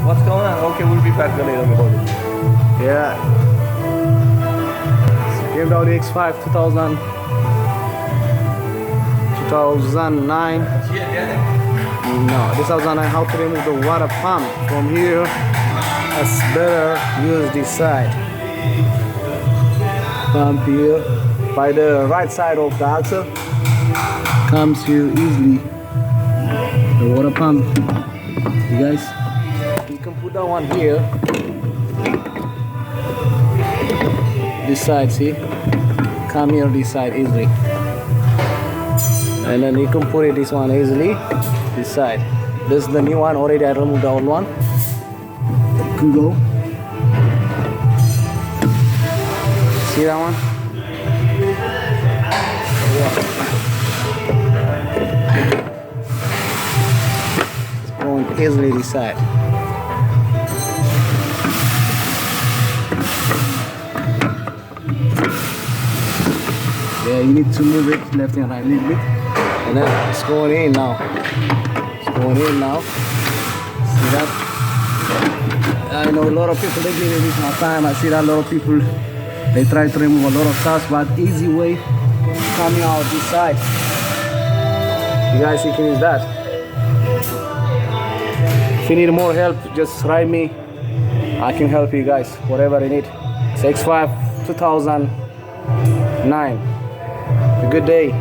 What's going on? Okay, we'll be back later. Let me hold it. Yeah. Came down the X5 2009. No, this 2009. How to remove the water pump from here? That's better. Use this side. Pump here by the right side of the axle. Comes here easily. The water pump. You guys, you can put that one here. This side, see? Come here this side easily. And then you can put it this one easily. This side. This is the new one. Already I removed the old one. It can go. See that one? It's going easily this side. Yeah, you need to move it left and right a little bit. And then it's going in now. It's going in now. See that? I know a lot of people, they give it this hard time. I see that a lot of people, they try to remove a lot of stuff, but easy way coming out this side. You guys can use that. If you need more help, just write me. I can help you guys, whatever you need. It's X5 2009. A good day.